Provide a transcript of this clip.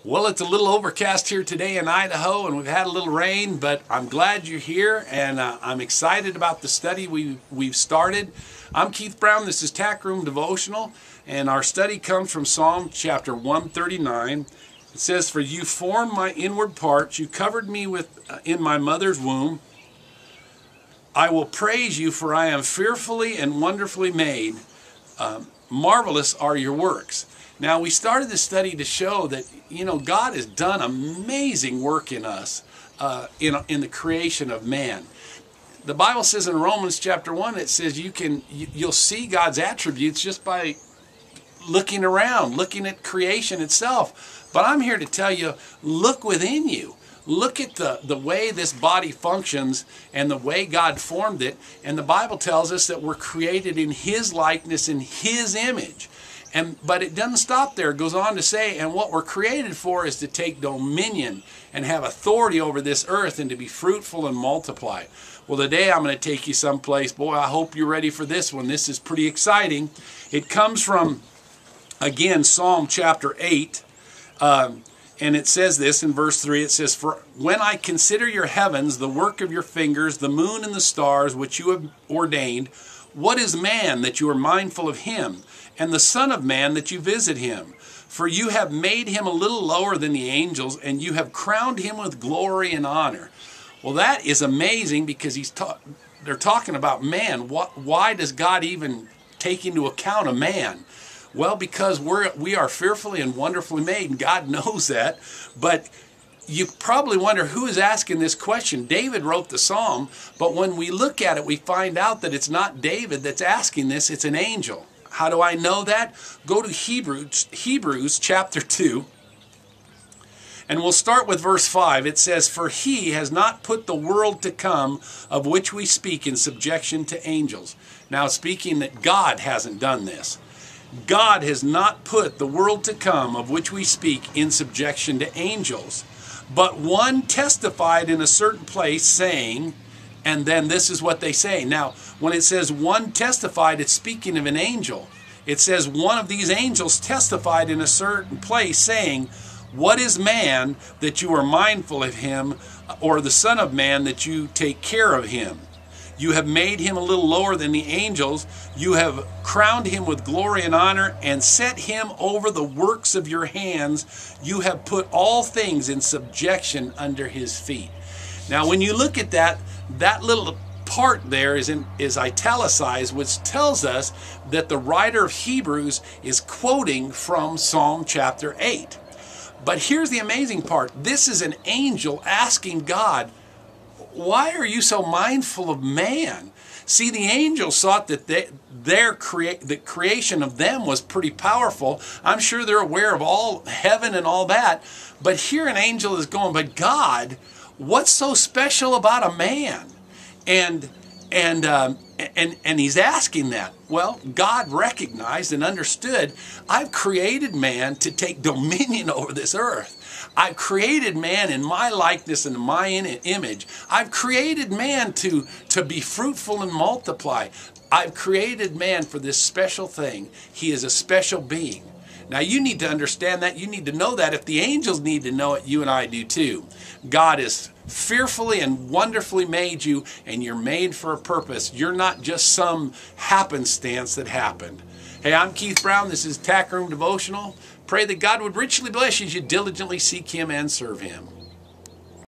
Well, it's a little overcast here today in Idaho, and we've had a little rain, but I'm glad you're here, and I'm excited about the study we've started. I'm Keith Brown. This is Tack Room Devotional, and our study comes from Psalm chapter 139. It says, "For you formed my inward parts, you covered me in my mother's womb. I will praise you, for I am fearfully and wonderfully made. Marvelous are your works." Now, we started this study to show that, God has done amazing work in us, in the creation of man. The Bible says in Romans chapter 1, it says you'll see God's attributes just by looking around, looking at creation itself. But I'm here to tell you, look within you. Look at the way this body functions and the way God formed it. And the Bible tells us that we're created in His likeness, in His image. But it doesn't stop there. It goes on to say, and what we're created for is to take dominion and have authority over this earth and to be fruitful and multiply. Well, today I'm going to take you someplace. Boy, I hope you're ready for this one. This is pretty exciting. It comes from, again, Psalm chapter 8. And it says this in verse 3. It says, "For when I consider your heavens, the work of your fingers, the moon and the stars which you have ordained, what is man that you are mindful of him, and the son of man that you visit him? For you have made him a little lower than the angels, and you have crowned him with glory and honor." Well, that is amazing, because they're talking about man. Why does God even take into account a man? Well, because we are fearfully and wonderfully made, and God knows that. But you probably wonder who is asking this question. David wrote the psalm, but when we look at it, we find out that it's not David that's asking this, it's an angel. How do I know that? Go to Hebrews chapter 2, and we'll start with verse 5. It says, "For he has not put the world to come, of which we speak, in subjection to angels." Now, speaking that God hasn't done this. God has not put the world to come, of which we speak, in subjection to angels. But one testified in a certain place, saying, and then this is what they say. Now, when it says one testified, it's speaking of an angel. It says one of these angels testified in a certain place, saying, "What is man that you are mindful of him, or the son of man that you take care of him? You have made him a little lower than the angels. You have crowned him with glory and honor, and set him over the works of your hands. You have put all things in subjection under his feet." Now, when you look at that little part there is italicized, which tells us that the writer of Hebrews is quoting from Psalm chapter 8. But here's the amazing part. This is an angel asking God, "Why are you so mindful of man?" See, the angels thought that the creation of them was pretty powerful. I'm sure they're aware of all heaven and all that. But here an angel is going, "But God, what's so special about a man?" And he's asking that. Well, God recognized and understood, I've created man to take dominion over this earth. I've created man in my likeness and my image. I've created man to be fruitful and multiply. I've created man for this special thing. He is a special being. Now, you need to understand that. You need to know that. If the angels need to know it, you and I do too. God is fearfully and wonderfully made you, and you're made for a purpose. You're not just some happenstance that happened. Hey, I'm Keith Brown. This is Tack Room Devotional. Pray that God would richly bless you as you diligently seek Him and serve Him.